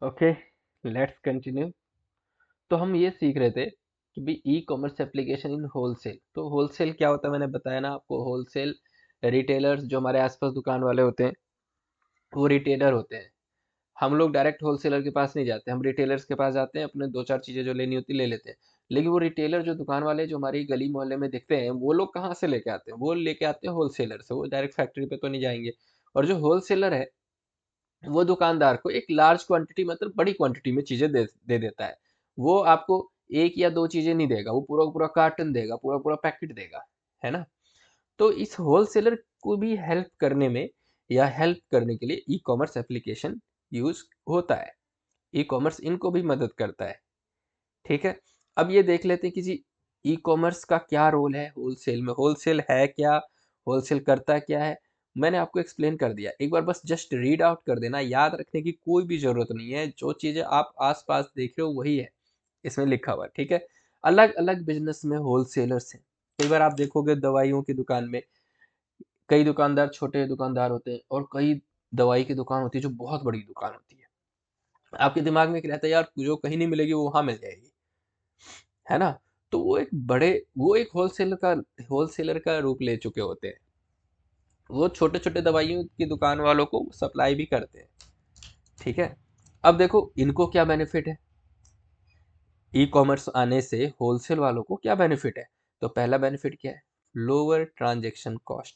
Okay, let's continue. तो हम ये सीख रहे थे कि भी e commerce application in wholesale. तो होलसेल क्या होता है, मैंने बताया ना आपको। होलसेल रिटेलर्स जो हमारे आसपास दुकान वाले होते हैं वो रिटेलर होते हैं। हम लोग डायरेक्ट होलसेलर के पास नहीं जाते, हम रिटेलर्स के पास जाते हैं, अपने दो चार चीज़ें जो लेनी होती ले लेते हैं। लेकिन वो रिटेलर जो दुकान वाले जो हमारी गली मोहल्ले में दिखते हैं वो लोग कहाँ से लेके आते हैं? वो लेके आते हैं होलसेलर से, वो डायरेक्ट फैक्ट्री पे तो नहीं जाएंगे। और जो होलसेलर है वो दुकानदार को एक लार्ज क्वांटिटी, मतलब बड़ी क्वांटिटी में चीजें दे देता है। वो आपको एक या दो चीजें नहीं देगा, वो पूरा पूरा कार्टन देगा, पूरा पूरा पैकेट देगा, है ना। तो इस होलसेलर को भी हेल्प करने में या हेल्प करने के लिए ई कॉमर्स एप्लीकेशन यूज होता है। ई कॉमर्स इनको भी मदद करता है। ठीक है। अब ये देख लेते हैं कि जी ई कॉमर्स का क्या रोल है होलसेल में। होलसेल है क्या, होलसेल करता क्या है, मैंने आपको एक्सप्लेन कर दिया। एक बार बस जस्ट रीड आउट कर देना, याद रखने की कोई भी जरूरत नहीं है। जो चीजें आप आसपास देख रहे हो वही है इसमें लिखा हुआ, ठीक है। अलग अलग बिजनेस में होलसेलर्स हैं। कई बार आप देखोगे दवाइयों की दुकान में कई दुकानदार छोटे दुकानदार होते हैं, और कई दवाई की दुकान होती है जो बहुत बड़ी दुकान होती है। आपके दिमाग में क्या रहता है, यार जो कहीं नहीं मिलेगी वो वहां मिल जाएगी, है ना। तो वो एक होलसेलर का रूप ले चुके होते हैं। वो छोटे छोटे दवाइयों की दुकान वालों को सप्लाई भी करते हैं, ठीक है। अब देखो इनको क्या बेनिफिट है, ई कॉमर्स आने से होलसेल वालों को क्या बेनिफिट है। तो पहला बेनिफिट क्या है, लोअर ट्रांजेक्शन कॉस्ट।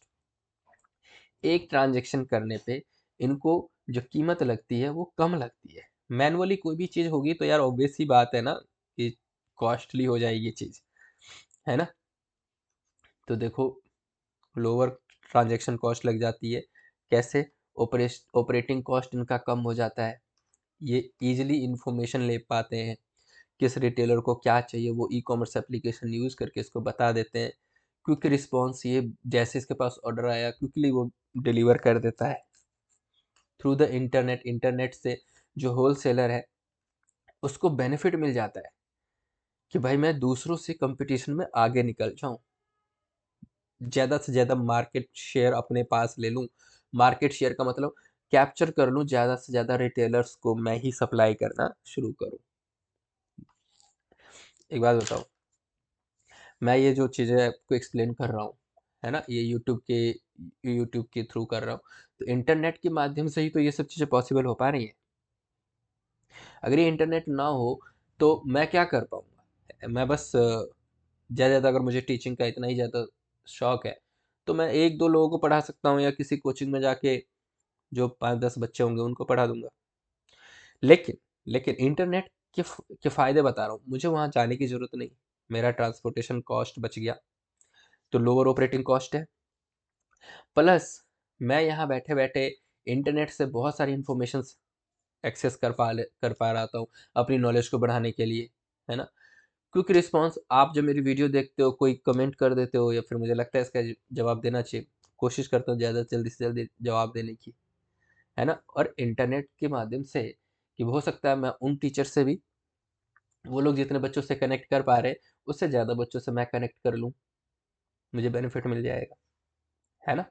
एक ट्रांजेक्शन करने पे इनको जो कीमत लगती है वो कम लगती है। मैनुअली कोई भी चीज होगी तो यार ऑब्वियस सी बात है ना कि कॉस्टली हो जाएगी चीज, है ना। तो देखो लोअर ट्रांजैक्शन कॉस्ट लग जाती है। कैसे, ऑपरेटिंग कॉस्ट इनका कम हो जाता है। ये इजीली इंफॉर्मेशन ले पाते हैं, किस रिटेलर को क्या चाहिए वो ई कॉमर्स एप्लीकेशन यूज़ करके इसको बता देते हैं। क्विक रिस्पॉन्स, ये जैसे इसके पास ऑर्डर आया क्विकली वो डिलीवर कर देता है। थ्रू द इंटरनेट, इंटरनेट से जो होलसेलर है उसको बेनिफिट मिल जाता है कि भाई मैं दूसरों से कंपटीशन में आगे निकल जाऊं, ज़्यादा से ज़्यादा मार्केट शेयर अपने पास ले लूँ। मार्केट शेयर का मतलब कैप्चर कर लूँ, ज़्यादा से ज़्यादा रिटेलर्स को मैं ही सप्लाई करना शुरू करूँ। एक बात बताओ, मैं ये जो चीज़ें आपको एक्सप्लेन कर रहा हूँ, है ना, ये यूट्यूब के थ्रू कर रहा हूँ। तो इंटरनेट के माध्यम से ही तो ये सब चीज़ें पॉसिबल हो पा रही हैं। अगर ये इंटरनेट ना हो तो मैं क्या कर पाऊँगा। मैं बस ज़्यादा ज़्यादा अगर मुझे टीचिंग का इतना ही ज़्यादा शौक है तो मैं एक दो लोगों को पढ़ा सकता हूँ, या किसी कोचिंग में जाके जो 5-10 बच्चे होंगे उनको पढ़ा दूंगा। लेकिन लेकिन इंटरनेट के फायदे बता रहा हूँ, मुझे वहां जाने की जरूरत नहीं। मेरा ट्रांसपोर्टेशन कॉस्ट बच गया, तो लोअर ऑपरेटिंग कॉस्ट है। प्लस मैं यहाँ बैठे बैठे इंटरनेट से बहुत सारी इंफॉर्मेशन एक्सेस कर पा रहा हूँ अपनी नॉलेज को बढ़ाने के लिए, है ना। क्विक रिस्पॉन्स, आप जब मेरी वीडियो देखते हो कोई कमेंट कर देते हो या फिर मुझे लगता है इसका जवाब देना चाहिए, कोशिश करता हूँ ज़्यादा जल्दी से जल्दी जवाब देने की, है ना। और इंटरनेट के माध्यम से कि हो सकता है मैं उन टीचर से भी, वो लोग जितने बच्चों से कनेक्ट कर पा रहे हैं उससे ज़्यादा बच्चों से मैं कनेक्ट कर लूँ, मुझे बेनिफिट मिल जाएगा, है ना।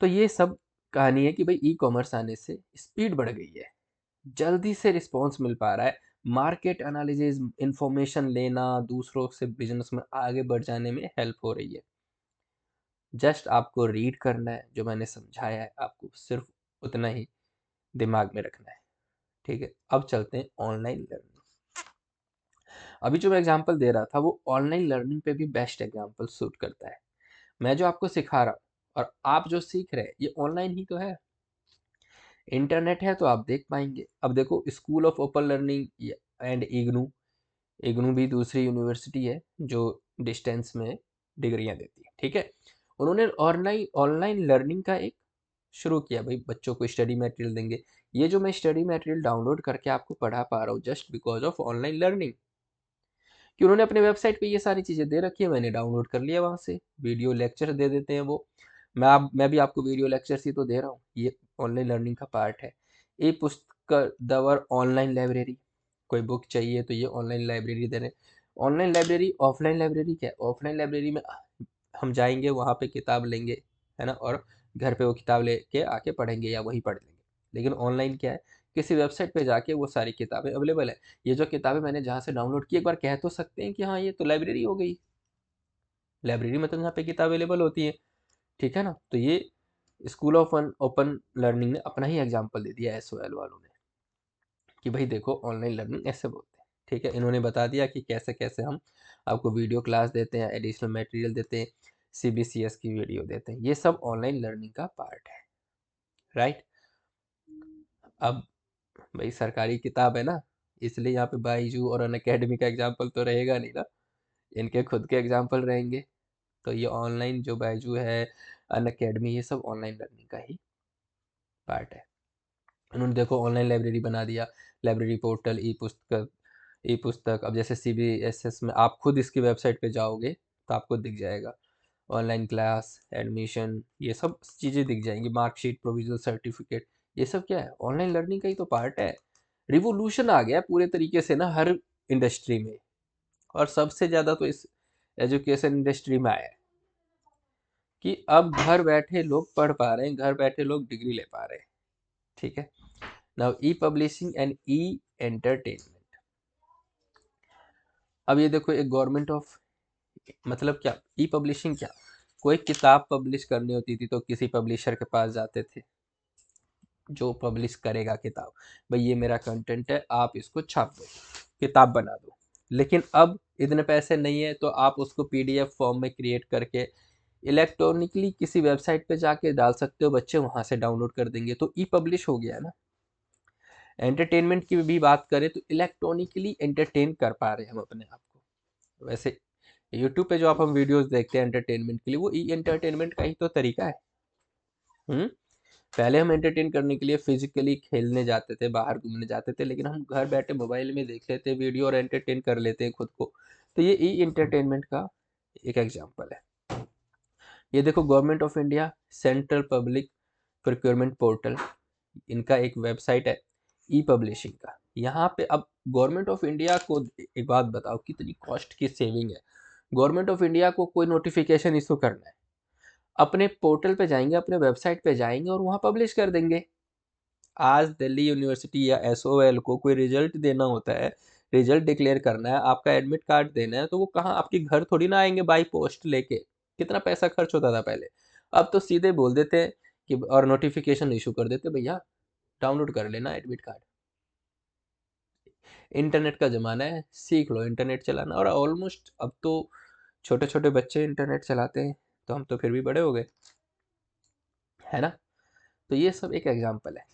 तो ये सब कहानी है कि भाई ई कॉमर्स आने से स्पीड बढ़ गई है, जल्दी से रिस्पॉन्स मिल पा रहा है। मार्केट एनालिसिस, इंफॉर्मेशन लेना, दूसरों से बिजनेस में आगे बढ़ जाने में हेल्प हो रही है। जस्ट आपको रीड करना है, जो मैंने समझाया है आपको सिर्फ उतना ही दिमाग में रखना है, ठीक है। अब चलते हैं ऑनलाइन लर्निंग। अभी जो मैं एग्जांपल दे रहा था वो ऑनलाइन लर्निंग पे भी बेस्ट एग्जांपल सूट करता है। मैं जो आपको सिखा रहा हूँ और आप जो सीख रहे हैं ये ऑनलाइन ही तो है। इंटरनेट है तो आप देख पाएंगे। अब देखो school of open learning and IGNOU, IGNOU भी दूसरी यूनिवर्सिटी है जो डिस्टेंस में डिग्रियां देती है, ठीक है। उन्होंने ऑनलाइन ऑनलाइन लर्निंग का एक शुरू किया, भाई बच्चों को स्टडी मटेरियल देंगे। ये जो मैं स्टडी मटेरियल डाउनलोड करके आपको पढ़ा पा रहा हूँ just because of online learning, कि उन्होंने अपने वेबसाइट पे ये सारी चीज़ें दे रखी है, मैंने डाउनलोड कर लिया वहाँ से। वीडियो लेक्चर दे देते हैं वो, मैं भी आपको वीडियो लेक्चर्स ही तो दे रहा हूँ, ये ऑनलाइन लर्निंग का पार्ट है। ई पुस्तक दवर ऑनलाइन लाइब्रेरी, कोई बुक चाहिए तो ये ऑनलाइन लाइब्रेरी दे रहे हैं। ऑनलाइन लाइब्रेरी, ऑफलाइन लाइब्रेरी क्या है, ऑफलाइन लाइब्रेरी में हम जाएंगे वहाँ पे किताब लेंगे, है ना, और घर पे वो किताब लेके आके पढ़ेंगे या वही पढ़ लेंगे। लेकिन ऑनलाइन क्या है किसी वेबसाइट पे जाके वो सारी किताबें अवेलेबल है। ये जो किताबें मैंने जहाँ से डाउनलोड की, एक बार कह तो सकते हैं कि हाँ ये तो लाइब्रेरी हो गई। लाइब्रेरी मतलब यहाँ पे किताब अवेलेबल होती है, ठीक है ना। तो ये स्कूल ऑफ ओपन लर्निंग ने अपना ही एग्जाम्पल दे दिया एसओएल वालों ने कि भाई देखो ऑनलाइन लर्निंग ऐसे बोलते हैं, ठीक है। इन्होंने बता दिया कि कैसे कैसे हम आपको वीडियो क्लास देते हैं, एडिशनल मटेरियल देते हैं, सीबीसीएस की वीडियो देते हैं, ये सब ऑनलाइन लर्निंग का पार्ट है, राइट। अब भाई सरकारी किताब है ना, इसलिए यहाँ पे बाईजू और अनअकैडमी का एग्जाम्पल तो रहेगा नहीं ना, इनके खुद के एग्जाम्पल रहेंगे। तो ये ऑनलाइन जो बाईजू है, अनअकैडमी, ये सब ऑनलाइन लर्निंग का ही पार्ट है। उन्होंने देखो ऑनलाइन लाइब्रेरी बना दिया, लाइब्रेरी पोर्टल, ई पुस्तक। अब जैसे सीबीएसएस में आप खुद इसकी वेबसाइट पे जाओगे तो आपको दिख जाएगा ऑनलाइन क्लास, एडमिशन, ये सब चीज़ें दिख जाएंगी, मार्कशीट, प्रोविजनल सर्टिफिकेट, ये सब क्या है, ऑनलाइन लर्निंग का ही तो पार्ट है। रिवोल्यूशन आ गया पूरे तरीके से ना हर इंडस्ट्री में, और सबसे ज़्यादा तो इस एजुकेशन इंडस्ट्री में आया है कि अब घर बैठे लोग पढ़ पा रहे हैं, घर बैठे लोग डिग्री ले पा रहे हैं, ठीक है। Now E publishing and E entertainment. अब ये देखो एक गवर्नमेंट ऑफ, मतलब क्या, ई पब्लिशिंग क्या, कोई किताब पब्लिश करनी होती थी तो किसी पब्लिशर के पास जाते थे जो पब्लिश करेगा किताब, भाई ये मेरा कंटेंट है, आप इसको छाप दो, किताब बना दो। लेकिन अब इतने पैसे नहीं है तो आप उसको पीडीएफ फॉर्म में क्रिएट करके इलेक्ट्रॉनिकली किसी वेबसाइट पे जाके डाल सकते हो, बच्चे वहां से डाउनलोड कर देंगे, तो ई पब्लिश हो गया है ना। एंटरटेनमेंट की भी बात करें तो इलेक्ट्रॉनिकली एंटरटेन कर पा रहे हैं हम अपने आप को। वैसे यूट्यूब पे जो आप हम वीडियोस देखते हैं एंटरटेनमेंट के लिए, वो ई एंटरटेनमेंट का ही तो तरीका है। हम्म। पहले हम एंटरटेन करने के लिए फिजिकली खेलने जाते थे, बाहर घूमने जाते थे, लेकिन हम घर बैठे मोबाइल में देख लेते हैं वीडियो और एंटरटेन कर लेते हैं खुद को। तो ये ई एंटरटेनमेंट का एक एग्जाम्पल है। ये देखो government of India central public procurement portal, इनका एक वेबसाइट है ई पब्लिशिंग का। यहाँ पे अब गवर्नमेंट ऑफ इंडिया को एक बात बताओ, कितनी कॉस्ट की सेविंग है। गवर्नमेंट ऑफ इंडिया को कोई नोटिफिकेशन इशू करना है, अपने पोर्टल पे जाएंगे, अपने वेबसाइट पे जाएंगे और वहाँ पब्लिश कर देंगे। आज दिल्ली यूनिवर्सिटी या एसओएल को कोई रिजल्ट देना होता है, रिजल्ट डिक्लेयर करना है, आपका एडमिट कार्ड देना है, तो वो कहाँ आपके घर थोड़ी ना आएंगे बाई पोस्ट लेके, कितना पैसा खर्च होता था पहले। अब तो सीधे बोल देते हैं कि, और नोटिफिकेशन इशू कर देते, भैया डाउनलोड कर लेना एडमिट कार्ड। इंटरनेट का ज़माना है, सीख लो इंटरनेट चलाना। और ऑलमोस्ट अब तो छोटे छोटे बच्चे इंटरनेट चलाते हैं, तो हम तो फिर भी बड़े हो गए, है ना। तो ये सब एक एग्जाम्पल है।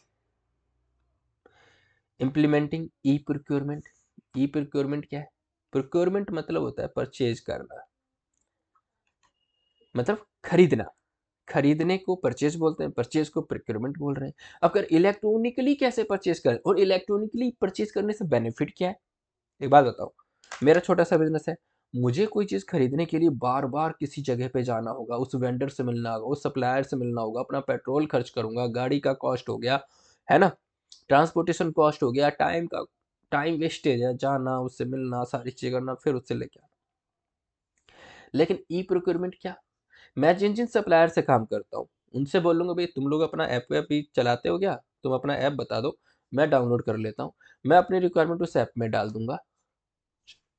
Implementing e procurement. E procurement क्या है, प्रोक्योरमेंट मतलब होता है परचेज करना, मतलब खरीदना, खरीदने को परचेज बोलते हैं, परचेज को प्रोक्योरमेंट बोल रहे हैं। अब अगर इलेक्ट्रॉनिकली कैसे परचेज करें, और इलेक्ट्रॉनिकली परचेज करने से बेनिफिट क्या है, एक बात बताओ। मेरा छोटा सा बिजनेस है, मुझे कोई चीज़ खरीदने के लिए बार बार किसी जगह पे जाना होगा, उस वेंडर से मिलना होगा, उस सप्लायर से मिलना होगा, अपना पेट्रोल खर्च करूंगा, गाड़ी का कॉस्ट हो गया, है ना, ट्रांसपोर्टेशन कॉस्ट हो गया, टाइम वेस्टेज है, जाना, उससे मिलना, सारी चीज़ करना, फिर उससे लेके आना। लेकिन ई प्रोक्योरमेंट क्या, मैं जिन जिन सप्लायर से काम करता हूँ उनसे बोलूँगा भाई तुम लोग अपना ऐप वैप भी चलाते हो क्या, तुम अपना ऐप बता दो, मैं डाउनलोड कर लेता हूँ, मैं अपनी रिक्वायरमेंट उस ऐप में डाल दूंगा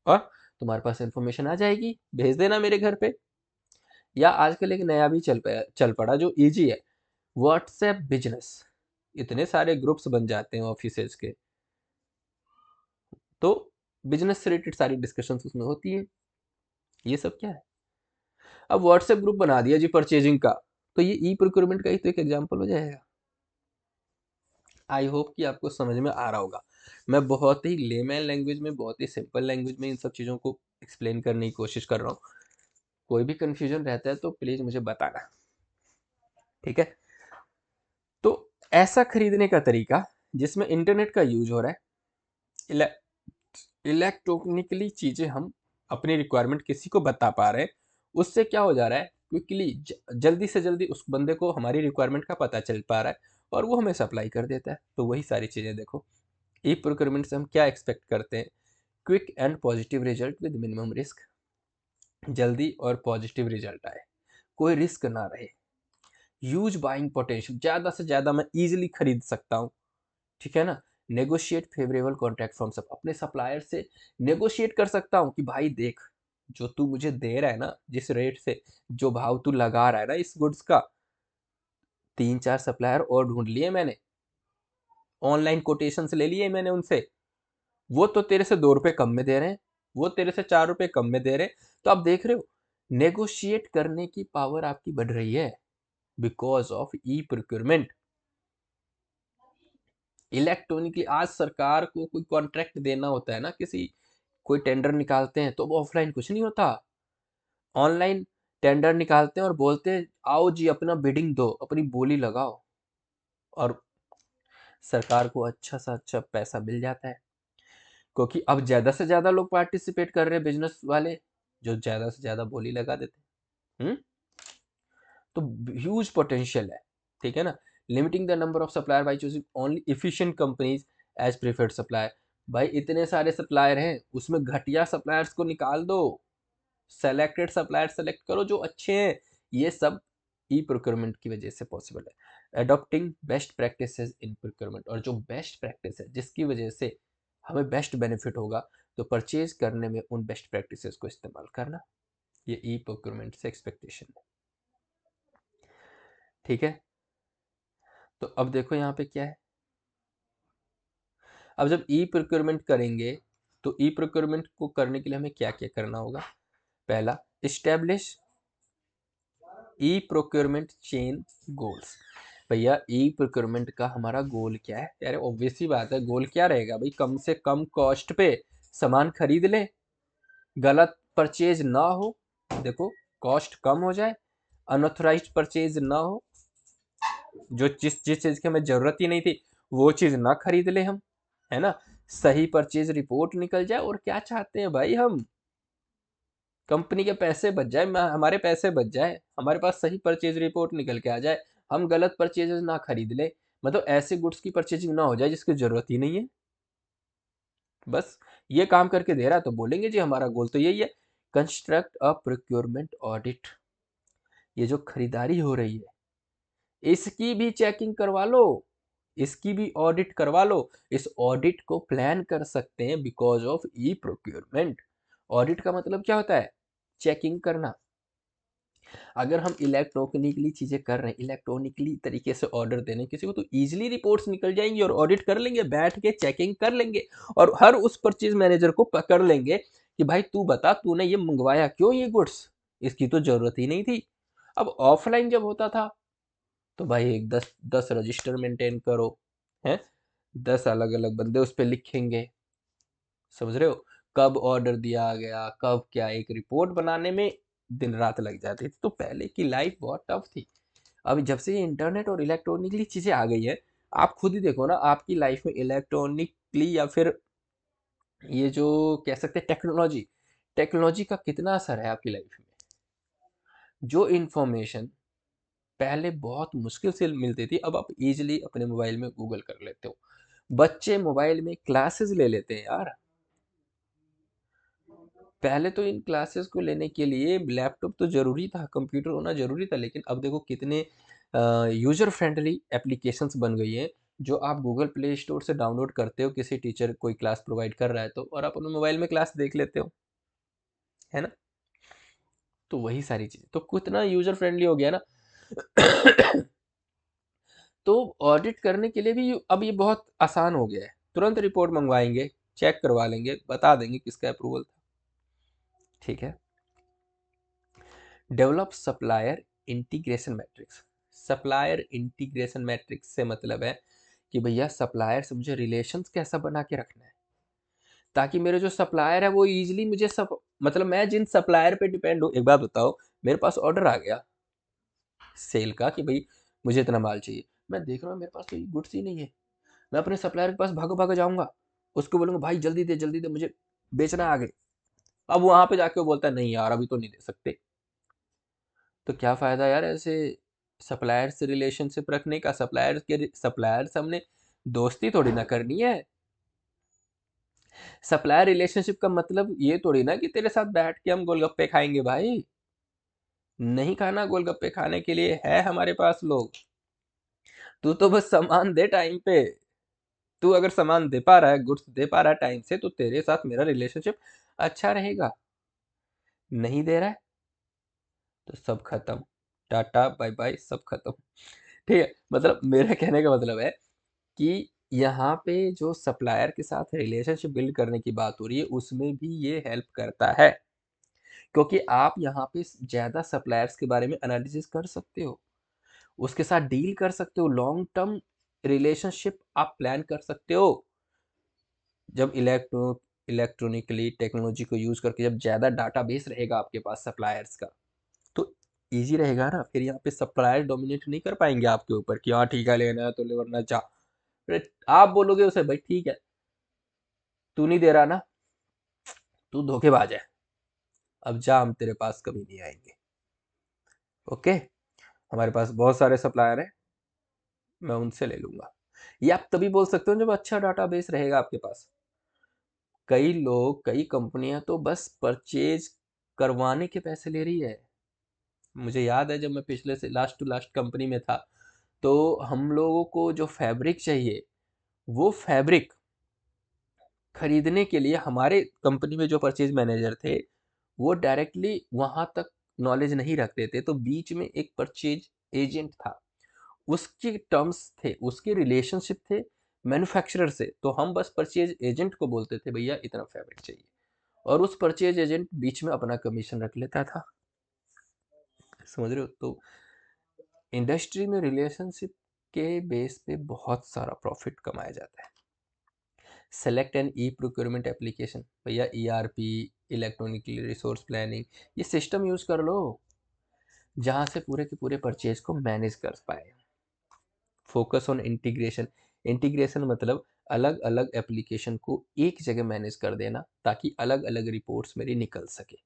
और तुम्हारे पास इन्फॉर्मेशन आ जाएगी, भेज देना मेरे घर पे। या आजकल एक नया भी चल पड़ा जो इजी है, व्हाट्सएप बिजनेस। इतने सारे ग्रुप्स बन जाते हैं ऑफिसेज के, तो बिजनेस से रिलेटेड सारी डिस्कशंस उसमें होती है। ये सब क्या है, अब व्हाट्सएप ग्रुप बना दिया जी परचेजिंग का, तो ये ई प्रोक्योरमेंट का ही तो एक एग्जांपल हो जाएगा। आई होप कि आपको समझ में आ रहा होगा। मैं बहुत ही लेमैन लैंग्वेज में, बहुत ही सिंपल लैंग्वेज में इन सब चीज़ों को एक्सप्लेन करने की कोशिश कर रहा हूँ। कोई भी कन्फ्यूजन रहता है तो प्लीज़ मुझे बताना, ठीक है। तो ऐसा खरीदने का तरीका जिसमें इंटरनेट का यूज हो रहा है, इलेक्ट्रॉनिकली चीज़ें हम अपनी रिक्वायरमेंट किसी को बता पा रहे हैं, उससे क्या हो जा रहा है, क्विकली, जल्दी से जल्दी उस बंदे को हमारी रिक्वायरमेंट का पता चल पा रहा है और वो हमें सप्लाई कर देता है। तो वही सारी चीज़ें देखो, ई प्रोक्योरमेंट से हम क्या एक्सपेक्ट करते हैं, quick and positive result with minimum risk, जल्दी और पॉजिटिव रिजल्ट आए, कोई रिस्क ना रहे, ह्यूज बाइंग पोटेंशियल, ज़्यादा से ज़्यादा मैं ईजिली खरीद सकता हूँ, ठीक है ना। नेगोशिएट फेवरेबल कॉन्ट्रैक्ट फ्रॉम सब, अपने सप्लायर से नेगोशिएट कर सकता हूँ कि भाई देख, जो तू मुझे दे रहा है ना, जिस रेट से, जो भाव तू लगा रहा है ना इस गुड्स का, 3-4 सप्लायर और ढूंढ लिए मैंने, ऑनलाइन कोटेशंस ले लिए मैंने उनसे, वो तो तेरे से 2 रुपए कम में दे रहे हैं, वो तेरे से 4 रुपए कम में दे रहे हैं। तो आप देख रहे हो, नेगोशिएट करने की पावर आपकी बढ़ रही है because of e procurement. Electronically आज सरकार को कोई कॉन्ट्रैक्ट देना होता है ना, किसी कोई टेंडर निकालते हैं तो वो ऑफलाइन कुछ नहीं होता, ऑनलाइन टेंडर निकालते हैं और बोलते हैं आओ जी अपना बिडिंग दो, अपनी बोली लगाओ, और सरकार को अच्छा सा अच्छा पैसा मिल जाता है, क्योंकि अब ज्यादा से ज्यादा लोग पार्टिसिपेट कर रहे हैं, बिजनेस वाले जो ज्यादा से ज्यादा बोली लगा देते हैं। तो ह्यूज पोटेंशियल है, ठीक है ना। Limiting the number of supplier by choosing only efficient companies as preferred supplier. भाई इतने सारे सप्लायर हैं, उसमें घटिया सप्लायर्स को निकाल दो, सेलेक्टेड सप्लायर सेलेक्ट करो जो अच्छे हैं। ये सब ई प्रोक्योरमेंट की वजह से पॉसिबल है। अडॉप्टिंग बेस्ट प्रैक्टिसेस इन प्रोक्योरमेंट, और जो बेस्ट प्रैक्टिस है जिसकी वजह से हमें बेस्ट बेनिफिट होगा, तो परचेज करने में उन बेस्ट प्रैक्टिसेस को इस्तेमाल करना, ये ई प्रोक्योरमेंट से एक्सपेक्टेशन है, ठीक है। तो अब देखो यहाँ पे क्या है, अब जब ई प्रोक्योरमेंट करेंगे तो ई प्रोक्योरमेंट को करने के लिए हमें क्या क्या करना होगा। पहला, establish e procurement chain goals. भैया ई प्रोक्योरमेंट का हमारा गोल क्या है यार, ऑब्वियस ही बात है, गोल क्या रहेगा भाई, कम से कम कॉस्ट पे सामान खरीद ले, गलत परचेज ना हो, देखो कॉस्ट कम हो जाए, अनऑथराइज्ड परचेज ना हो, जो जिस जिस चीज की हमें जरूरत ही नहीं थी वो चीज ना खरीद ले हम, है ना, सही परचेज रिपोर्ट निकल जाए। और क्या चाहते हैं भाई हम, कंपनी के पैसे बच जाए, हमारे पैसे बच जाए, हमारे पास सही परचेज रिपोर्ट निकल के आ जाए, हम गलत परचेजेस ना खरीद ले, मतलब ऐसे गुड्स की परचेजिंग ना हो जाए जिसकी जरूरत ही नहीं है। बस ये काम करके दे रहा है तो बोलेंगे जी हमारा गोल तो यही है। कंस्ट्रक्ट अ प्रोक्योरमेंट ऑडिट, ये जो खरीदारी हो रही है इसकी भी चेकिंग करवा लो, इसकी भी ऑडिट करवा लो। इस ऑडिट को प्लान कर सकते हैं because of e procurement. Audit का मतलब क्या होता है, चेकिंग करना। अगर हम इलेक्ट्रॉनिकली चीजें कर रहे हैं, इलेक्ट्रॉनिकली तरीके से ऑर्डर देने किसी को, तो इजीली रिपोर्ट्स निकल जाएंगी और ऑडिट कर लेंगे, बैठ के चेकिंग कर लेंगे, और हर उस परचेज मैनेजर को पकड़ लेंगे कि भाई तू बता तूने ये मंगवाया क्यों, ये गुड्स इसकी तो जरूरत ही नहीं थी। अब ऑफलाइन जब होता था तो भाई एक 10 रजिस्टर मेंटेन करो, है 10 अलग अलग बंदे उस पर लिखेंगे, समझ रहे हो, कब ऑर्डर दिया गया कब क्या, एक रिपोर्ट बनाने में दिन रात लग जाती थी। तो पहले की लाइफ बहुत टफ थी। अब जब से ये इंटरनेट और इलेक्ट्रॉनिकली चीजें आ गई है, आप खुद ही देखो ना आपकी लाइफ में इलेक्ट्रॉनिकली या फिर ये जो कह सकते हैं टेक्नोलॉजी, टेक्नोलॉजी का कितना असर है आपकी लाइफ में। जो इंफॉर्मेशन पहले बहुत मुश्किल से मिलती थी, अब आप इजीली अपने मोबाइल में गूगल कर लेते हो। बच्चे मोबाइल में क्लासेस ले लेते हैं यार, पहले तो इन क्लासेस को लेने के लिए लैपटॉप तो जरूरी था, कंप्यूटर होना जरूरी था, लेकिन अब देखो कितने यूजर फ्रेंडली एप्लीकेशंस बन गई हैं, जो आप गूगल प्ले स्टोर से डाउनलोड करते हो, किसी टीचर कोई क्लास प्रोवाइड कर रहा है तो, और आप अपने मोबाइल में क्लास देख लेते हो, है ना। तो वही सारी चीज़ तो कितना यूजर फ्रेंडली हो गया ना। तो ऑडिट करने के लिए भी अब ये बहुत आसान हो गया है, तुरंत रिपोर्ट मंगवाएंगे, चेक करवा लेंगे, बता देंगे किसका अप्रूवल था, ठीक है। Develop supplier integration matrix. Supplier integration matrix से मतलब है कि भैया सप्लायर से मुझे रिलेशंस कैसा बना के रखना है, ताकि मेरे जो सप्लायर है वो इजीली मुझे सब, मतलब मैं जिन सप्लायर पे डिपेंड हूँ, एक बात बताओ, मेरे पास ऑर्डर आ गया सेल का कि भाई मुझे इतना माल चाहिए, मैं देख रहा हूँ मेरे पास तो गुड्स ही नहीं है, मैं अपने सप्लायर के पास भागो भागो जाऊंगा, उसको बोलूंगा भाई जल्दी दे मुझे बेचना है आगे। अब वहां पे जाके वो बोलता है नहीं यार अभी तो नहीं दे सकते। तो क्या फायदा यार ऐसे सप्लायर से रिलेशनशिप रखने का, सप्लायर से हमने दोस्ती थोड़ी ना करनी है। सप्लायर रिलेशनशिप का मतलब ये थोड़ी ना कि तेरे साथ बैठ के हम गोलगप्पे खाएंगे भाई, नहीं खाना, गोलगप्पे खाने के लिए है हमारे पास लोग, तू तो बस सामान दे टाइम पे, तू अगर सामान दे पा रहा है, गुड्स दे पा रहा है टाइम से, तो तेरे साथ मेरा रिलेशनशिप अच्छा रहेगा। नहीं दे रहा है तो सब खत्म, टाटा बाय बाय, सब खत्म। ठीक है, मतलब मेरा कहने का मतलब है कि यहाँ पे जो सप्लायर के साथ रिलेशनशिप बिल्ड करने की बात हो रही है, उसमें भी ये हेल्प करता है, क्योंकि आप यहाँ पे ज़्यादा सप्लायर्स के बारे में एनालिसिस कर सकते हो, उसके साथ डील कर सकते हो, लॉन्ग टर्म रिलेशनशिप आप प्लान कर सकते हो। जब इलेक्ट्रॉनिकली टेक्नोलॉजी को यूज़ करके जब ज़्यादा डाटाबेस रहेगा आपके पास सप्लायर्स का, तो ईज़ी रहेगा ना, फिर यहाँ पे सप्लायर डोमिनेट नहीं कर पाएंगे आपके ऊपर कि हाँ ठीक है, लेना है तो ले वरना जा। फिर आप बोलोगे उसे भाई ठीक है, तू नहीं दे रहा ना, तू धोखेबाज है, अब जा, हम तेरे पास कभी नहीं आएंगे। ओके, हमारे पास बहुत सारे सप्लायर हैं, मैं उनसे ले लूंगा। ये आप तभी बोल सकते हो जब अच्छा डाटाबेस रहेगा आपके पास। कई लोग, कई कंपनियां तो बस परचेज करवाने के पैसे ले रही है। मुझे याद है जब मैं पिछले से लास्ट टू लास्ट कंपनी में था, तो हम लोगों को जो फैब्रिक चाहिए, वो फैब्रिक खरीदने के लिए हमारे कंपनी में जो परचेज मैनेजर थे, वो डायरेक्टली वहां तक नॉलेज नहीं रखते थे, तो बीच में एक परचेज एजेंट था, उसके टर्म्स थे, उसके रिलेशनशिप थे मैन्युफैक्चरर से, तो हम बस परचेज एजेंट को बोलते थे भैया इतना फैब्रिक चाहिए, और उस परचेज एजेंट बीच में अपना कमीशन रख लेता था। समझ रहे हो? तो इंडस्ट्री में रिलेशनशिप के बेस पे बहुत सारा प्रॉफिट कमाया जाता है। Select an e procurement application, भैया ERP, इलेक्ट्रॉनिक रिसोर्स प्लानिंग, ये सिस्टम यूज कर लो जहाँ से पूरे के पूरे परचेज को मैनेज कर पाए। फोकस ऑन इंटीग्रेशन, इंटीग्रेशन मतलब अलग अलग एप्लीकेशन को एक जगह मैनेज कर देना, ताकि अलग अलग रिपोर्ट्स मेरी निकल सके।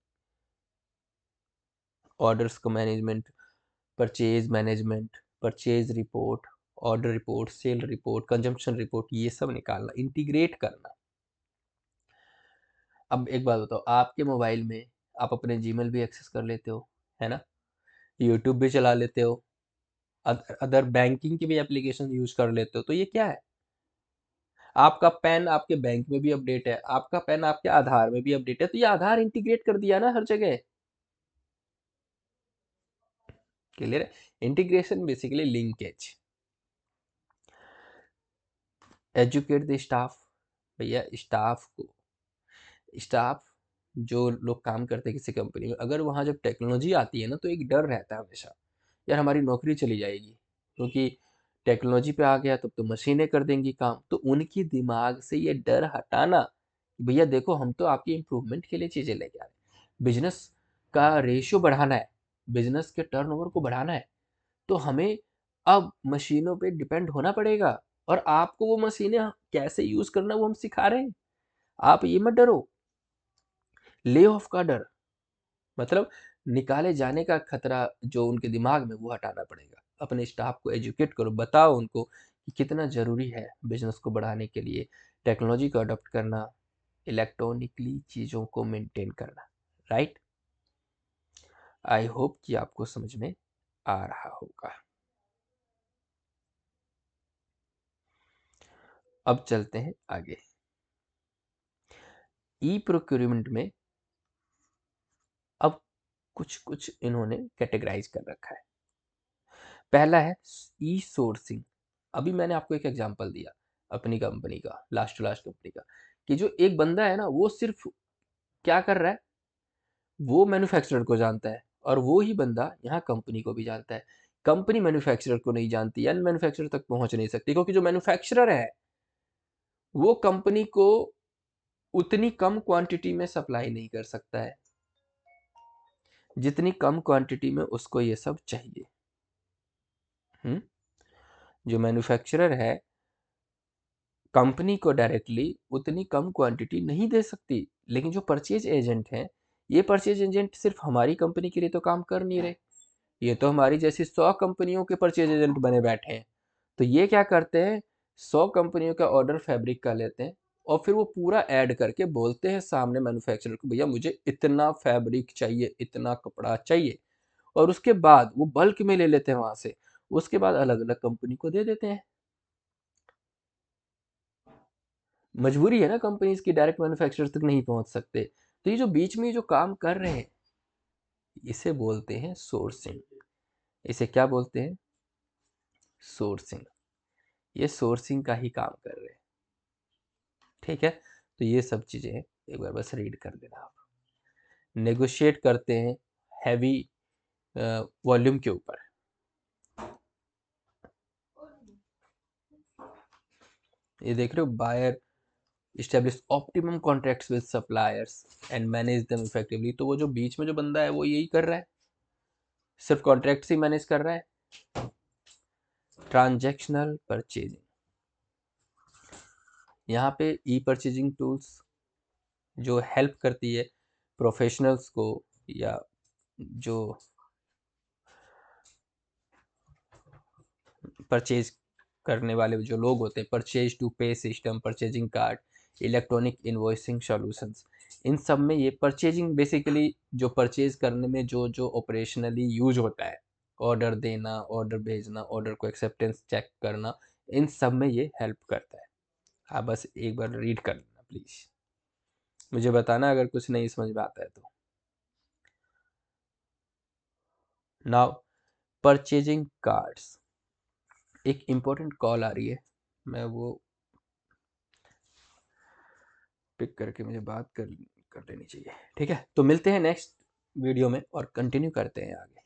ऑर्डर्स को management, purchase management, purchase report, order report, sale report, consumption report, ये सब निकालना, इंटीग्रेट करना। अब एक बात बताओ, आपके मोबाइल में आप अपने जीमेल भी एक्सेस कर लेते हो, है ना, यूट्यूब भी चला लेते हो, अदर बैंकिंग की भी एप्लीकेशन यूज कर लेते हो, तो ये क्या है? आपका पैन आपके बैंक में भी अपडेट है, आपका पैन आपके आधार में भी अपडेट है, तो ये आधार इंटीग्रेट कर दिया ना हर जगह। क्लियर है? Integration basically linkage. Educate the staff, भैया स्टाफ जो लोग काम करते हैं किसी कंपनी में, अगर वहाँ जब टेक्नोलॉजी आती है ना, तो एक डर रहता है हमेशा, यार हमारी नौकरी चली जाएगी, क्योंकि टेक्नोलॉजी पे आ गया तब तो मशीनें कर देंगी काम। तो उनकी दिमाग से ये डर हटाना कि भैया देखो, हम तो आपकी इम्प्रूवमेंट के लिए चीज़ें लेके आ रहे हैं, बिजनेस का रेशियो बढ़ाना है, बिजनेस के टर्नओवर को बढ़ाना है, तो हमें अब मशीनों पे डिपेंड होना पड़ेगा, और आपको वो मशीनें कैसे यूज़ करना वो हम सिखा रहे हैं। आप ये मत डरो। ले ऑफ का डर, मतलब निकाले जाने का खतरा जो उनके दिमाग में, वो हटाना पड़ेगा। अपने स्टाफ को एजुकेट करो, बताओ उनको कि कितना ज़रूरी है बिजनेस को बढ़ाने के लिए टेक्नोलॉजी को अडॉप्ट करना, इलेक्ट्रॉनिकली चीज़ों को मेंटेन करना। राइट? आई होप कि आपको समझ में आ रहा होगा। अब चलते हैं आगे। ई प्रोक्योरमेंट में अब कुछ कुछ इन्होंने कैटेगराइज कर रखा है। पहला है ई सोर्सिंग। अभी मैंने आपको एक एग्जांपल दिया अपनी कंपनी का, लास्ट टू लास्ट कंपनी का, कि जो एक बंदा है ना, वो सिर्फ क्या कर रहा है, वो मैन्युफैक्चरर को जानता है, और वो ही बंदा यहाँ कंपनी को भी जानता है। कंपनी मैन्युफैक्चरर को नहीं जानती, या मैन्युफैक्चरर तक पहुंच नहीं सकती, क्योंकि जो मैन्युफैक्चरर है वो कंपनी को उतनी कम क्वांटिटी में सप्लाई नहीं कर सकता है जितनी कम क्वांटिटी में उसको ये सब चाहिए। जो मैन्युफैक्चरर है कंपनी को डायरेक्टली उतनी कम क्वांटिटी नहीं दे सकती, लेकिन जो परचेज एजेंट हैं, ये परचेज एजेंट सिर्फ हमारी कंपनी के लिए तो काम कर नहीं रहे, ये तो हमारी जैसी 100 कंपनियों के परचेज एजेंट बने बैठे हैं। तो ये क्या करते हैं, 100 कंपनियों का ऑर्डर फैब्रिक का लेते हैं, और फिर वो पूरा ऐड करके बोलते हैं सामने मैन्युफैक्चरर को, भैया मुझे इतना फैब्रिक चाहिए, इतना कपड़ा चाहिए, और उसके बाद वो बल्क में ले लेते हैं वहां से, उसके बाद अलग अलग कंपनी को दे देते हैं। मजबूरी है ना कंपनीज की, डायरेक्ट मैन्युफैक्चरर तक नहीं पहुंच सकते। तो ये जो बीच में जो काम कर रहे हैं इसे बोलते हैं सोर्सिंग। इसे क्या बोलते हैं? सोर्सिंग। ये सोर्सिंग का ही काम कर रहे हैं। ठीक है, तो ये सब चीजें एक बार बस रीड कर लेना आप। नेगोशिएट करते हैं हैवी वॉल्यूम के ऊपर। ये देख रहे हो, buyer establish optimum contracts with suppliers and manage them effectively. तो वो जो बीच में जो बंदा है वो यही कर रहा है, सिर्फ कॉन्ट्रैक्ट्स ही मैनेज कर रहा है। ट्रांजैक्शनल परचेजिंग, यहाँ पे ई परचेजिंग टूल्स जो हेल्प करती है प्रोफेशनल्स को, या जो परचेज करने वाले जो लोग होते हैं, purchase to pay system, purchasing card, electronic invoicing solutions, इन सब में ये परचेजिंग बेसिकली जो परचेज करने में जो जो ऑपरेशनली यूज होता है, ऑर्डर देना, ऑर्डर भेजना, ऑर्डर को एक्सेप्टेंस चेक करना, इन सब में ये हेल्प करता है। आप बस एक बार रीड कर लेना प्लीज, मुझे बताना अगर कुछ नहीं समझ में आता है तो। नाउ परचेजिंग कार्ड्स, एक इम्पोर्टेंट कॉल आ रही है, मैं वो पिक करके मुझे बात कर लेनी चाहिए। ठीक है, तो मिलते हैं नेक्स्ट वीडियो में और कंटिन्यू करते हैं आगे।